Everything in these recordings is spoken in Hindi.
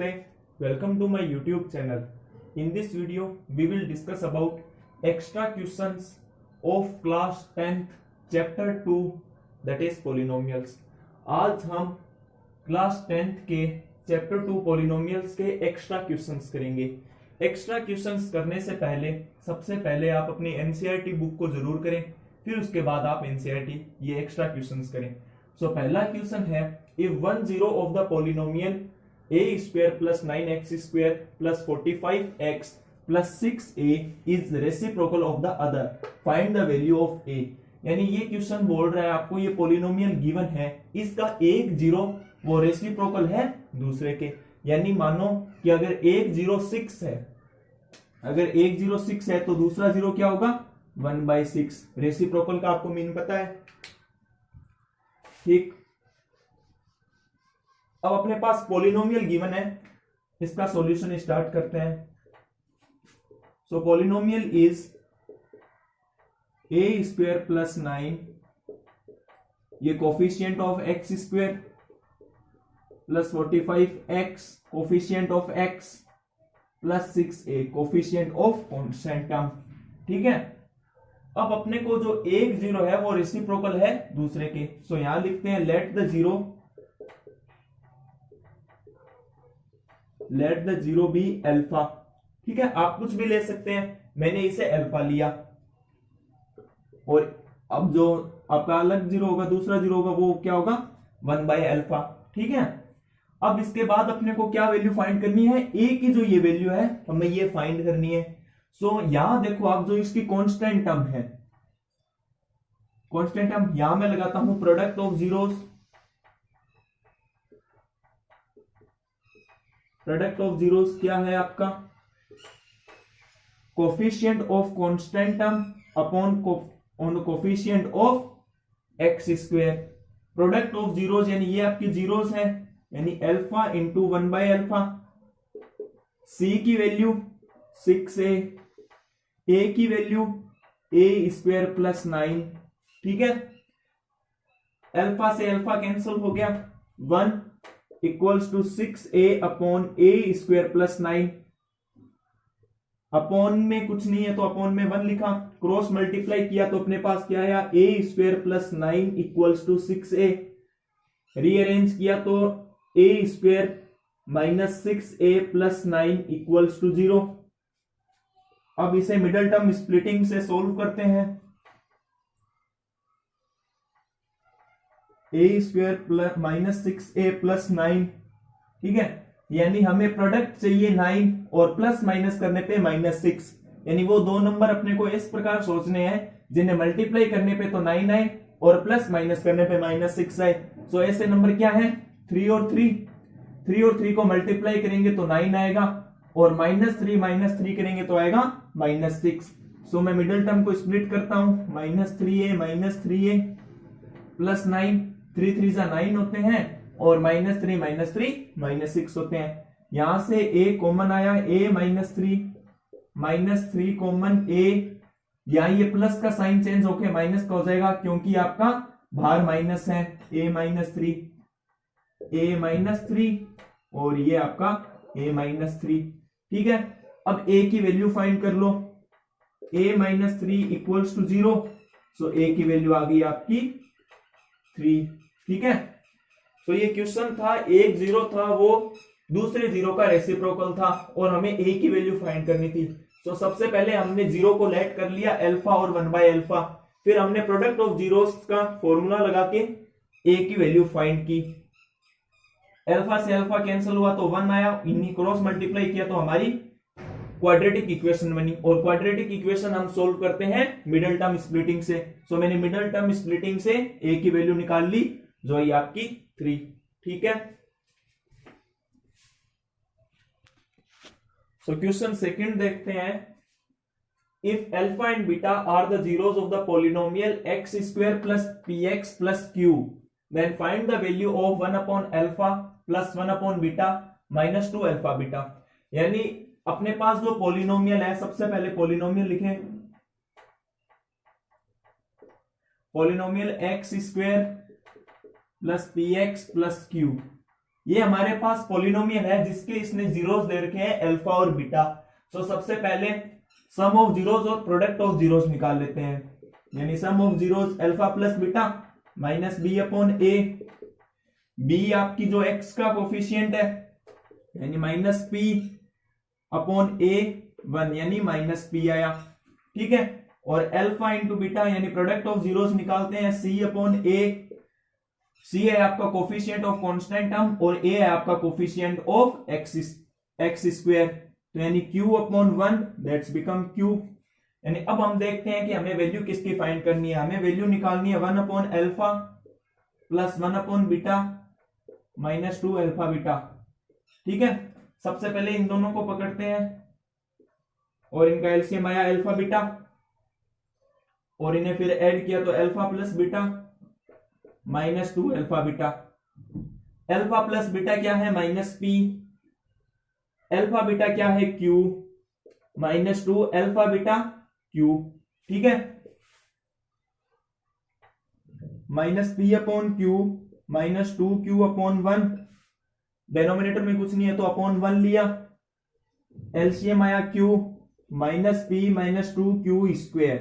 Namaste. Welcome to my YouTube channel. In this video, we will discuss about extra questions of class 10th chapter 2 that is polynomials. आज हम क्लास 10th के चैप्टर 2 पॉलिनोमियल्स के एक्स्ट्रा क्वेश्चंस करेंगे। एक्स्ट्रा क्वेश्चंस करने से पहले सबसे पहले आप अपनी एनसीईआरटी बुक को जरूर करें, फिर उसके बाद आप एनसीईआरटी ये एक्स्ट्रा क्वेश्चंस करें। सो पहला क्वेश्चन है, if 1 0 of the polynomial a square plus 9x square plus 45x plus 6a is reciprocal of the other, find the value of a। यानी ये क्वेश्चन बोल रहा है आपको ये पॉलिनोमियल गिवन है, इसका एक जीरो वो रेसिप्रोकल है दूसरे के। यानी मानो कि अगर एक जीरो 6 है, अगर एक जीरो 6 है तो दूसरा जीरो क्या होगा 1/6। रेसिप्रोकल का आपको मीन पता है, ठीक। अब अपने पास पॉलिनोमियल गिवन है, इसका सॉल्यूशन स्टार्ट करते हैं। So polynomial is a square plus 9, ये coefficient of x square plus 45x coefficient of x plus 6a coefficient of constant term, ठीक है। अब अपने को जो एक जीरो है वो रेसिप्रोकल है दूसरे के। सो यहां लिखते हैं let the zero be alpha, ठीक है। आप कुछ भी ले सकते हैं, मैंने इसे अल्फा लिया। और अब जो आपका अलग जीरो होगा, दूसरा जीरो होगा, वो क्या होगा 1/अल्फा, ठीक है। अब इसके बाद अपने को क्या वैल्यू फाइंड करनी है, ए की जो ये वैल्यू है हमें ये फाइंड करनी है। सो यहां देखो आप जो इसकी कांस्टेंट टर्म है, कांस्टेंट टर्म यहां मैं लगाता हूं product of zeros, product of zeros क्या है आपका coefficient of constant term upon coefficient of x square. Product of zeros यानी ये आपकी जीरोस है, यानी अल्फा इंटू 1/अल्फा। सी की वैल्यू 6a, ए की वैल्यू a स्क्वायर प्लस 9, ठीक है। अल्फा से अल्फा कैंसिल हो गया, 1 equals to 6a upon a square plus 9। Upon में कुछ नहीं है तो अपॉन में 1 लिखा, क्रॉस मल्टीप्लाई किया तो अपने पास क्या आया a square plus 9 equals to 6a। Rearrange किया तो a square minus 6a plus 9 equals to 0। अब इसे मिडल टर्म स्प्लिटिंग से सोल्व करते हैं। a square plus minus 6a plus 9, ठीक है। यानी हमें प्रोडक्ट चाहिए 9 और प्लस माइनस करने पे -6, यानी वो दो नंबर अपने को इस प्रकार सोचने हैं जिन्हें मल्टीप्लाई करने पे तो 9 आए और प्लस माइनस करने पे -6 आए। सो ऐसे नंबर क्या है 3 और 3 को मल्टीप्लाई करेंगे तो 9 आएगा और -3 करेंगे तो आएगा -6। सो मैं मिडिल टर्म को स्प्लिट करता हूं, -3a प्लस 9, 3 3 9 होते हैं और -3 -6 होते हैं। यहां से a कॉमन आया, -3 कॉमन a, यहां ये प्लस का साइन चेंज होके माइनस का हो जाएगा क्योंकि आपका बाहर माइनस है, a-3 और ये आपका a-3, ठीक है। अब a की वैल्यू फाइंड कर लो, a-3 equals to 0। So a की वैल्यू आ गई आपकी 3, ठीक है। तो ये क्वेश्चन था, एक जीरो था वो दूसरे जीरो का रेसिप्रोकल था और हमें a की वैल्यू फाइंड करनी थी। तो सबसे पहले हमने जीरो को लेट कर लिया अल्फा और 1/अल्फा, फिर हमने प्रोडक्ट ऑफ जीरोस का फॉर्मूला लगा के a की वैल्यू फाइंड की। अल्फा से अल्फा कैंसिल हुआ तो 1 आया, इन्हीं क्रॉस मल्टीप्लाई किया तो हमारी क्वाड्रेटिक इक्वेशन बनी। और क्वाड्रेटिक इक्वेशन हम सोल्व करते हैं मिडल टर्म स्प्लिटिंग से। सो मैंने मिडल टर्म स्प्लिटिंग से a की वैल्यू निकाल ली जो ये आपकी 3, ठीक है। सो क्वेश्चन सेकंड देखते हैं, if alpha and beta are the zeros of the polynomial x square plus px plus q, then find the value of 1/अल्फा प्लस 1/बीटा माइनस 2 अल्फा बीटा। यानी अपने पास जो पॉलिनोमियल है, सबसे पहले पॉलिनोमियल लिखें, polynomial x square plus px plus q, ये हमारे पास पॉलिनोमियल है जिसके इसने जीरोस दे रखे हैं अल्फा और बीटा। सो सबसे पहले सम ऑफ जीरोस और प्रोडक्ट ऑफ जीरोस निकाल लेते हैं, यानी sum of zeros alpha plus beta minus B upon a. B आपकी जो एक्स का कोफिशिएंट है यानी माइनस पी अपॉन ए 1 यानी माइनस पी आया, ठीक है। और अल्फा इंटू बीटा यानी प्रोडक्ट ऑफ जीरोस निकालते हैं सी अपॉन ए। सी है आपका कोफिशिएंट ऑफ कांस्टेंट टर्म और ए है आपका कोफिशिएंट ऑफ एक्स स्क्वायर, तो यानी q upon 1 that's become q। यानी अब हम देखते हैं कि हमें वैल्यू किसकी फाइंड करनी है। हमें वैल्यू निकालनी है 1 upon alpha plus 1 upon beta minus 2 alpha beta, ठीक है। सबसे पहले इन दोनों को पकड़ते हैं और इनका एलसीएम आया अल्फा बीटा और इन्हें फिर ऐड किया तो alpha plus beta minus 2 alpha beta. Alpha plus beta क्या है माइनस पी, अल्फा बीटा क्या है Q, minus 2 alpha beta Q, ठीक है। Minus P upon Q minus 2 Q upon 1, denominator में कुछ नहीं है तो अपॉन 1 लिया, एलसीएम आया Q minus P minus 2 Q square,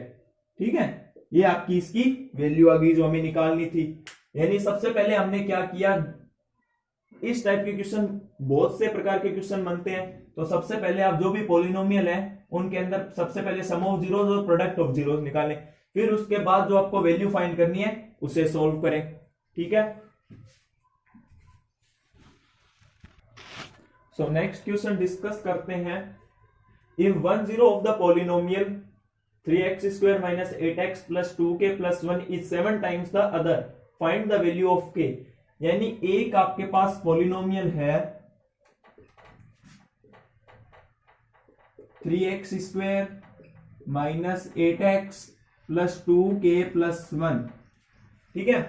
ठीक है। ये आपकी इसकी वैल्यू आ गई जो हमें निकालनी थी। यानी सबसे पहले हमने क्या किया, इस टाइप के क्वेश्चन बहुत से प्रकार के क्वेश्चन बनते हैं, तो सबसे पहले आप जो भी पॉलिनोमियल है उनके अंदर सबसे पहले सम ऑफ जीरोस और प्रोडक्ट ऑफ जीरोस निकालें, फिर उसके बाद जो आपको वैल्यू फाइंड करनी है उसे सोल्व करें, ठीक है। सो नेक्स्ट क्वेश्चन डिस्कस करते हैं। If 1 0 of the polynomial 3x square minus 8x plus 2k plus 1 is 7 times the other, find the value of k। यानी एक आपके पास पॉलिनोमियल है 3x square minus 8x plus 2k plus 1, ठीक है।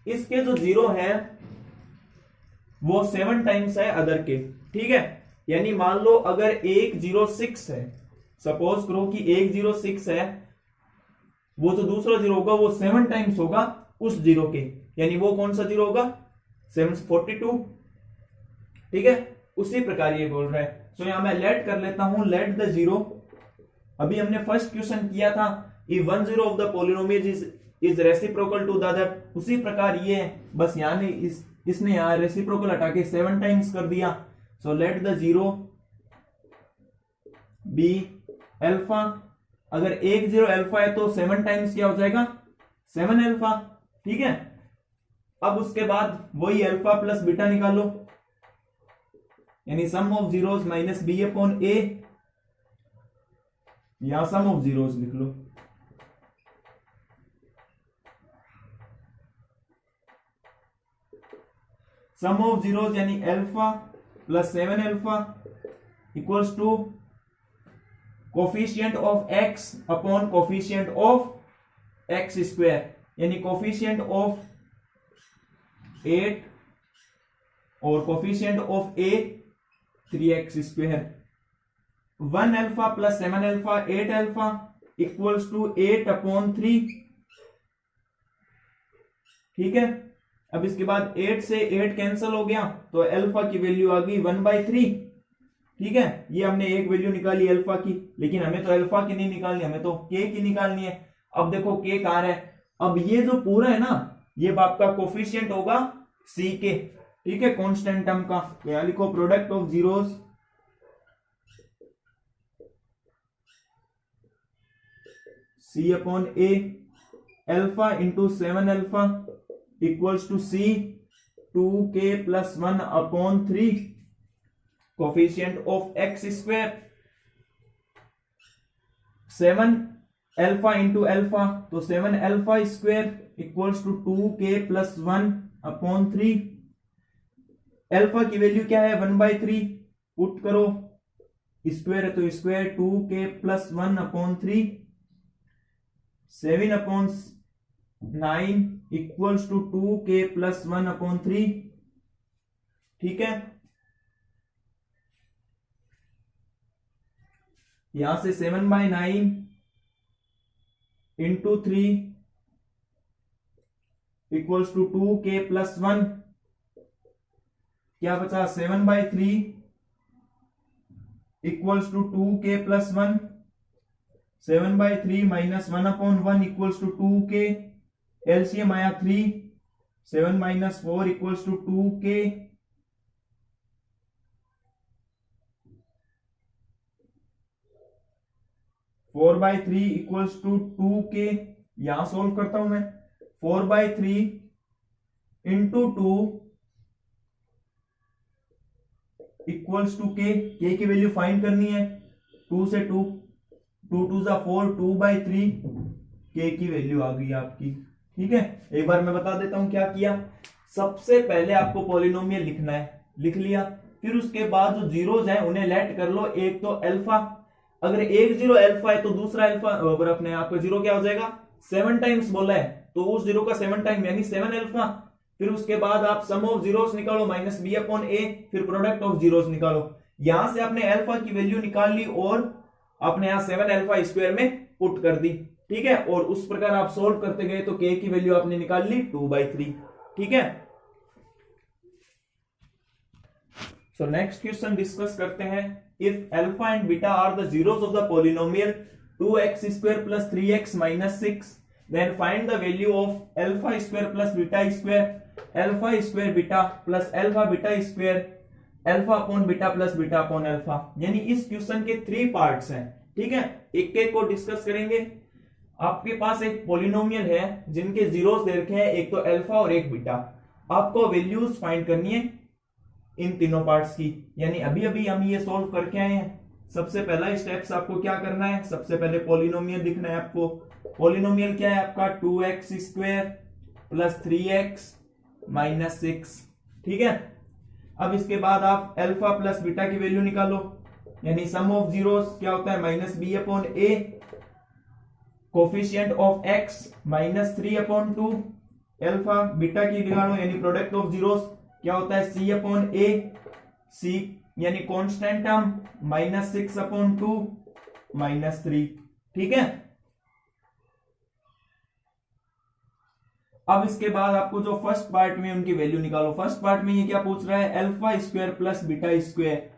इसके जो जीरो है वो 7 टाइम्स है अदर के, ठीक है। यानी मान लो अगर 106 है, सपोज करो कि 106 है, वो जो दूसरा जीरो होगा वो 7 टाइम्स होगा उस जीरो के, यानी वो कौन सा जीरो होगा 742, ठीक है। उसी प्रकार ये बोल रहा है। सो यहां मैं लेट कर लेता हूं, लेट द जीरो। अभी हमने फर्स्ट क्वेश्चन किया था if 1 0 of the polynomial is reciprocal to the other, उसी प्रकार ये है, बस यहां ने इसने यहां रेसिप्रोकल हटा के 7 टाइम्स कर दिया। So let the zero be alpha, अगर 1 0 अल्फा है तो 7 टाइम्स क्या हो जाएगा 7 अल्फा, ठीक है। अब उसके बाद वही अल्फा प्लस बीटा निकालो, यानी sum of zeros minus B upon a, या सम ऑफ जीरोस लिख लो। सम ऑफ जीरोस यानी alpha plus 7 alpha equals to coefficient of x upon coefficient of x square, यानी कोफिशिएंट ऑफ 8 और coefficient of a 3x square. 1 alpha plus 7 alpha 8 alpha equals to 8 upon 3, ठीक है। अब इसके बाद 8 से 8 कैंसिल हो गया तो अल्फा की वैल्यू आ गई 1/3, ठीक है। ये हमने एक वैल्यू निकाली अल्फा की, लेकिन हमें तो अल्फा की नहीं निकालनी, हमें तो के की निकालनी है। अब देखो के कहां है, अब ये जो पूरा है ना ये आपका कोफिशिएंट होगा सी के, ठीक है, कांस्टेंट टर्म का। तो यहां लिखो product of zeros C upon A alpha into 7 alpha equals to C 2k plus 1 upon 3 coefficient of x square. 7 alpha into alpha तो 7 alpha square equals to 2k plus 1 upon 3। Alpha की वैल्यू क्या है 1/3, पुट करो, स्क्वायर है तो square 2k plus 1 upon 3, 7 upon 9 equals to 2k plus 1 upon 3, ठीक है। यहां से 7/9 into 3 equals to 2k plus 1, क्या बचा 7/3 equals to 2k plus 1, 7/3 minus 1/1 equals to 2k, LCM आया 3, 7 minus 4 equals to 2k, 4/3 equals to 2k। यहां सोल्व करता हूं मैं, 4/3 into 2 equals to k, k की वैल्यू फाइंड करनी है, 2 से 2, 2 2 जा 4, 2/3 k की वैल्यू आ गई आपकी। ठीक है, एक बार मैं बता देता हूं क्या किया। सबसे पहले आपको पॉलिनोमियल लिखना है, लिख लिया, फिर उसके बाद जो जीरोज हैं उन्हें लेट कर लो, एक तो अल्फा, अगर एक जीरो अल्फा है तो दूसरा अल्फा बराबर अपने आपका जीरो क्या हो जाएगा, 7 टाइम्स बोला है तो उस जीरो का 7 टाइम यानी 7 अल्फा। फिर उसके बाद आप सम ऑफ जीरोस निकालो माइनस बी अपॉन ए, फिर प्रोडक्ट ऑफ जीरोस निकालो। यहां से आपने अल्फा की वैल्यू निकाल ली और आपने यहां 7 अल्फा स्क्वायर में पुट कर दी। ठीक है, और उस प्रकार आप सोल्व करते गए तो के की वैल्यू आपने निकाल ली 2/3। ठीक है, सो नेक्स्ट क्वेश्चन डिस्कस करते हैं। If alpha and beta are the zeros of the polynomial 2x² plus 3x minus 6, then find the value of alpha square plus beta square, alpha square beta plus alpha beta square, alpha upon beta plus beta upon alpha। यानी इस क्वेश्चन के 3 पार्ट्स हैं। ठीक है, एक एक को डिस्कस करेंगे। आपके पास एक पॉलिनोमियल है जिनके जीरोस दे रखे हैं, एक तो अल्फा और एक बीटा। आपको वैल्यूज फाइंड करनी है इन तीनों पार्ट्स की, यानी अभी अभी हम ये सॉल्व करके आए हैं। सबसे पहला स्टेप्स आपको क्या करना है, सबसे पहले पॉलिनोमियल लिखना है आपको। पॉलिनोमियल क्या है आपका, 2x² प्लस 3x माइनस 6। ठीक है, अब इसके बाद आप अल्फा प्लस बीटा की वैल्यू निकालो, यानी सम ऑफ जीरोस क्या होता है, minus B upon A, coefficient of x minus 3/2, alpha beta की निकालो यानी प्रोडक्ट ऑफ जीरोस क्या होता है, c अपॉन ए, c यानी कांस्टेंट टर्म माइनस 6/2 माइनस 3। ठीक है, अब इसके बाद आपको जो फर्स्ट पार्ट में उनकी वैल्यू निकालो। फर्स्ट पार्ट में ये क्या पूछ रहा है, alpha square plus beta square,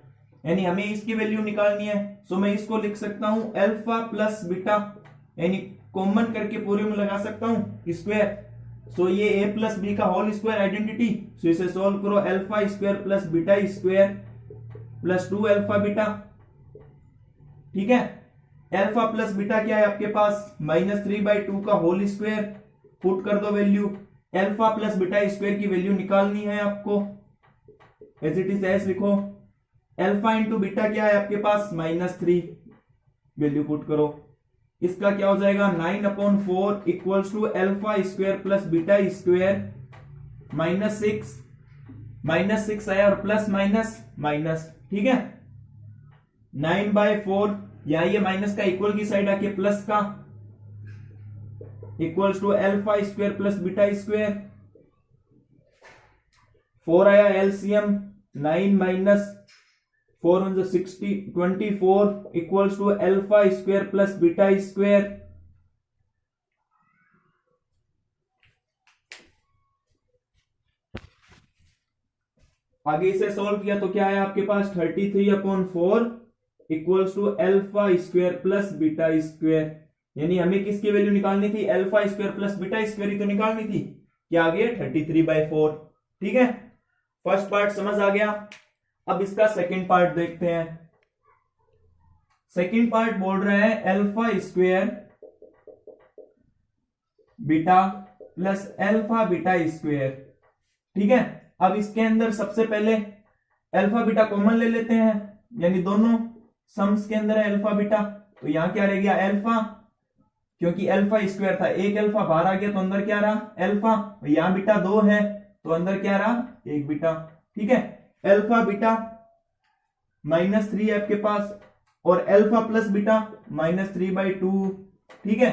यानी हमें इसकी वैल्यू निकालनी है। सो मैं इसको लिख सकता हूं अल्फा प्लस बीटा, यानी कॉमन करके पूरे में लगा सकता हूं स्क्वायर। सो ये a प्लस बी का होल स्क्वायर आइडेंटिटी, सो इसे सोल्व करो, alpha square plus beta square plus 2 alpha beta. ठीक है, अल्फा प्लस बीटा क्या है आपके पास, माइनस 3/2 का होल स्क्वायर, पुट कर दो value. Alpha plus beta square की वैल्यू निकालनी है आपको, एज इट इज एज लिखो। अल्फा इंटू बीटा क्या है आपके पास, -3, वैल्यू पुट करो। इसका क्या हो जाएगा, 9/4 equals to alpha square plus beta square -6, -6 आया और प्लस माइनस माइनस। ठीक है, 9/4, या ये माइनस का इक्वल की साइड आके प्लस का, equals to alpha square plus beta square, 4 आया LCM, 9 minus 4 on the 60 24 equals to alpha square plus beta square। आगे इसे सॉल्व किया तो क्या है आपके पास, 33/4 equals to alpha square plus beta square. यानी हमें किसकी वैल्यू निकालनी थी, alpha square plus beta square ही तो निकालनी थी। क्या आ गया, 33/4। ठीक है, फर्स्ट पार्ट समझ आ गया। अब इसका सेकंड पार्ट देखते हैं। सेकंड पार्ट बोल रहा है alpha square beta plus alpha beta square. ठीक है, अब इसके अंदर सबसे पहले अल्फा बीटा कॉमन ले लेते हैं, यानी दोनों सम्स के अंदर है अल्फा बीटा, तो यहां क्या रह गया, अल्फा, क्योंकि अल्फा स्क्वायर था, एक अल्फा बाहर आ गया तो अंदर क्या रहा, अल्फा। यहां बीटा 2 है तो अंदर क्या रहा, एक बीटा। ठीक है, अल्फा बीटा -3 है आपके पास, और अल्फा प्लस बीटा -3/2। ठीक है,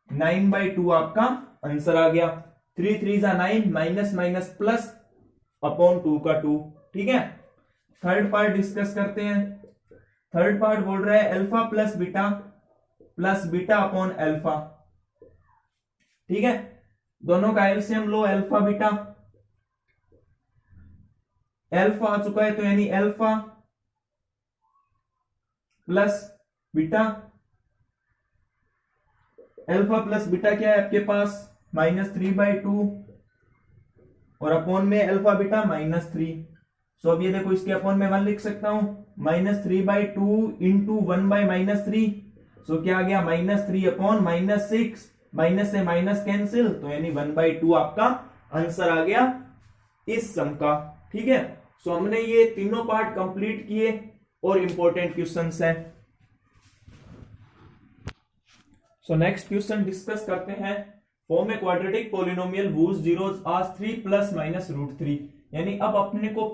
9/2 आपका आंसर आ गया। 3 3 9, माइनस माइनस प्लस अपॉन 2 का 2। ठीक है, थर्ड पार्ट डिस्कस करते हैं। थर्ड पार्ट बोल रहा है alpha plus beta upon alpha. ठीक है, दोनों का एलसीएम लो, अल्फा बीटा, अल्फा आ चुका है, तो यानी alpha plus beta, alpha plus beta क्या है आपके पास -3/2 और अपॉन में अल्फा बीटा -3। सो अब ये देखो इसके अपॉन में 1 लिख सकता हूं, -3/2 इंटू 1/-3। सो क्या आ गया -3 अपॉन -6, माइनस से माइनस कैंसिल, तो यानी 1/2 आपका आंसर आ गया इस सम का। ठीक है, सो हमने ये तीनों पार्ट कंप्लीट किए और इंपॉर्टेंट क्वेश्चंस हैं। सो नेक्स्ट क्वेश्चन डिस्कस करते हैं। Form a quadratic polynomial whose zeros are 3 + -√3। यानी अब अपने को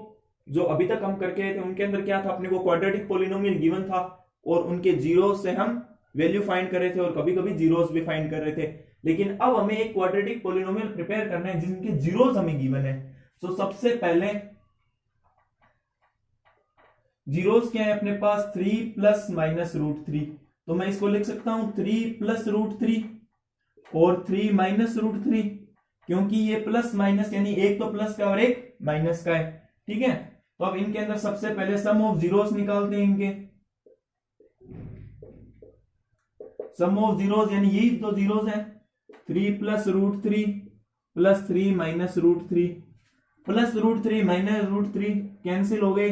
जो अभी तक हम करके थे उनके अंदर क्या था, अपने को क्वाड्रेटिक पॉलिनोमियल गिवन था और उनके जीरोस से हम वैल्यू फाइंड कर रहे थे और कभी कभी जीरोस भी फाइंड कर रहे थे। लेकिन अब हमें एक क्वाड्रेटिक पॉलिनोमियल प्रिपेयर करना है जिनके जीरोस हमें गिवन है। सो सबसे पहले जीरोस क्या है अपने पास 3 + -√3, तो मैं इसको लिख सकता हूं 3 + √3 और 3 -√3, क्योंकि ये प्लस माइनस यानी एक तो प्लस का और एक माइनस का है। ठीक है, तो अब इनके अंदर सबसे पहले सम ऑफ जीरोस निकालते हैं। इनके सम ऑफ जीरोस यानी यही तो जीरोस हैं, 3 + √3 + 3 -√3 प्लस √3 -√3 कैंसिल हो गए,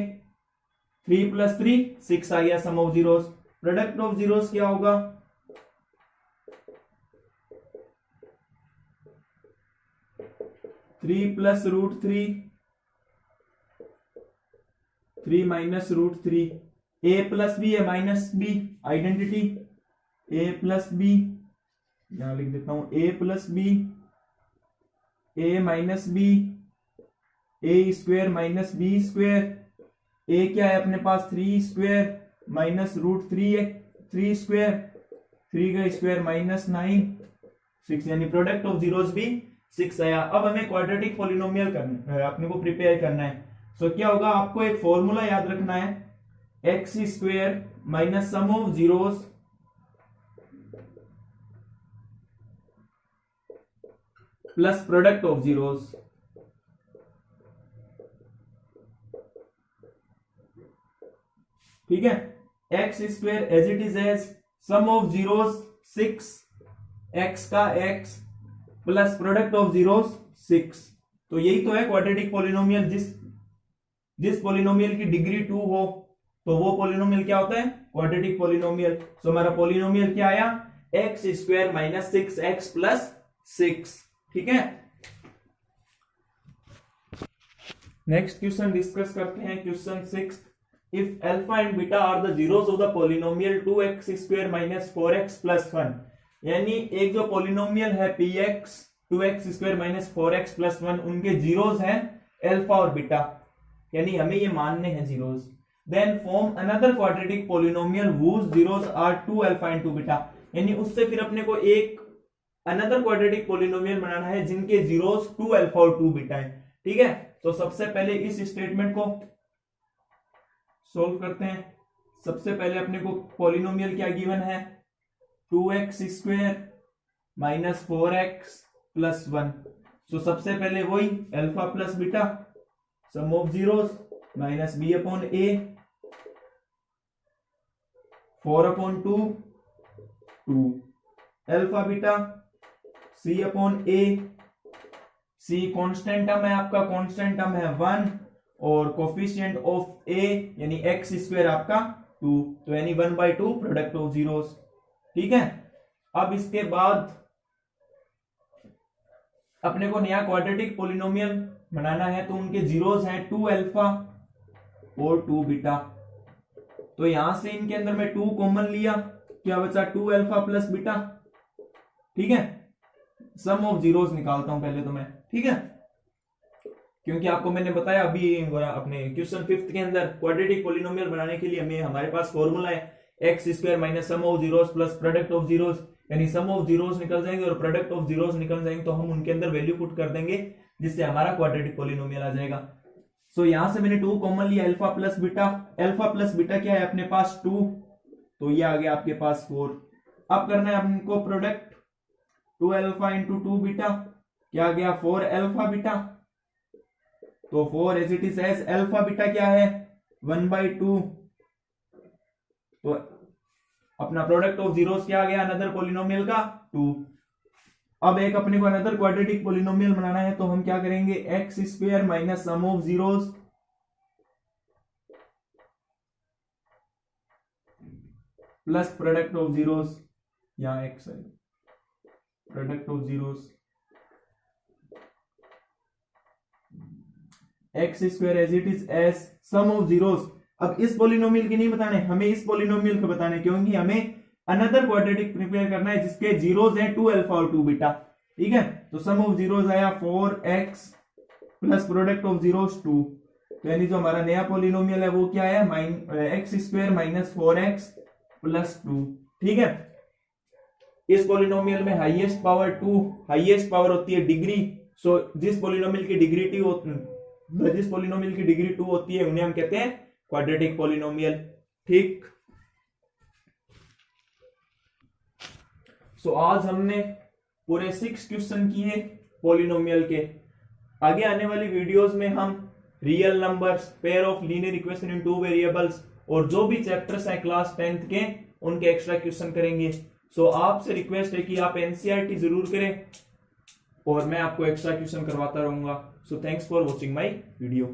3 + 3 6 आ गया sum of zeros. Product of zeros क्या होगा 3 + √3 3 -√3, a प्लस बी है minus b identity, a plus b यहां लिख देता हूं a plus b, a minus b, a² minus b², a क्या है अपने पास 3² -√3 है 3², 3 का स्क्वायर -9 6, यानी प्रोडक्ट ऑफ जीरोस भी 6 आया। अब हमें क्वाड्रेटिक पॉलिनोमियल करना है, अपने को प्रिपेयर करना है। सो क्या होगा, आपको एक फॉर्मूला याद रखना है, x² minus sum of zeros plus product of zeros. ठीक है, x² as it is as sum of zeros 6, x का x plus product of zeros 6। तो यही तो है क्वाड्रेटिक पॉलिनोमियल, जिस पॉलिनोमियल की डिग्री 2 हो तो वो पॉलिनोमियल क्या होता है क्वाड्रेटिक पॉलिनोमियल। सो हमारा पॉलिनोमियल क्या आया x² - 6x + 6। ठीक है, नेक्स्ट क्वेश्चन डिस्कस करते हैं। Question 6, if alpha and beta are the zeros of the polynomial 2x² - 4x + 1। यानी एक जो पॉलिनोमियल है px 2x² - 4x + 1, उनके जीरोस हैं अल्फा और बीटा, यानी हमें ये मानने हैं zeros. Then form another quadratic polynomial whose zeros are 2α * 2β। यानी उससे फिर अपने को एक अनदर क्वाड्रेटिक पॉलिनोमियल बनाना है जिनके जीरोस 2α और 2β है। ठीक है, तो सबसे पहले इस स्टेटमेंट को सोल्व करते हैं। सबसे पहले अपने को पॉलिनोमियल क्या गिवन है 2x² - 4x + 1। सो सबसे पहले वही alpha plus beta some of zeros -b/a 4/2 2 alpha beta c/a, c constant term है आपका, कांस्टेंट टर्म है 1 और कोफिशिएंट ऑफ a यानी x² आपका 2, तो यानी 1/2 प्रोडक्ट ऑफ जीरोस। ठीक है, अब इसके बाद अपने को नया क्वाड्रेटिक पॉलिनोमियल बनाना है, तो उनके जीरोस हैं 2α और 2β। तो यहां से इनके अंदर मैं 2 कॉमन लिया, क्या बचा 2α + बीटा। ठीक है, सम ऑफ जीरोस निकालता हूं पहले तो मैं। ठीक है, क्योंकि आपको मैंने बताया अभी अपने क्वेश्चन 5 के अंदर क्वाड्रेटिक पॉलिनोमियल बनाने के लिए हमें हमारे पास फॉर्मूला है x² - sum of zeros plus product of zeros, यानी सम ऑफ जीरोस निकल जाएंगे और प्रोडक्ट ऑफ जीरोस निकल जाएंगे, तो हम उनके अंदर वैल्यू पुट कर देंगे जिससे हमारा क्वाड्रेटिक पॉलिनोमियल आ जाएगा। सो यहां से मैंने 2 कॉमन लिया, alpha plus beta, alpha plus beta क्या है अपने पास 2, तो ये आ गया आपके पास 4। अब करना है हमको प्रोडक्ट 2α × 2β, क्या आ गया 4α बीटा। तो 4 as it is as alpha beta क्या है 1/2। तो अपना प्रोडक्ट ऑफ जीरोस क्या आ गया अनदर पॉलिनोमियल का 2। अब एक अपने को अनदर क्वाड्रेटिक पॉलिनोमियल बनाना है तो हम क्या करेंगे X square minus sum of zeros plus product of zeros, यहां एक्स है product of zeros X square as it is as sum of zeros. अब इस पॉलिनोमियल की नहीं बताने, हमें इस पॉलिनोमियल को बताने, क्योंकि हमें अनदर क्वाड्रेटिक प्रिपेयर करना है जिसके जीरोस हैं 2 अल्फा और 2 बीटा। ठीक है, तो सम ऑफ जीरोस आया 4x plus product of zeros 2। तो यानी जो हमारा नया पॉलिनोमियल है वो क्या है x square minus 4x plus 2। ठीक है, इस पॉलिनोमियल में हाईएस्ट पावर 2, हाईएस्ट पावर होती है डिग्री। सो जिस पॉलिनोमियल की डिग्री 2 होती है उन्हें हम कहते हैं क्वाड्रेटिक पॉलिनोमियल। ठीक, सो आज हमने पूरे 6 क्वेश्चन किए पॉलिनोमियल के। आगे आने वाली वीडियोस में हम real numbers, pair of linear equation in 2 variables और जो भी चैप्टर्स हैं क्लास 10th के उनके एक्स्ट्रा क्वेश्चन करेंगे। सो आपसे रिक्वेस्ट है कि आप एनसीईआरटी जरूर करें और मैं आपको एक्स्ट्रा क्वेश्चन करवाता रहूंगा। So thanks for watching my video.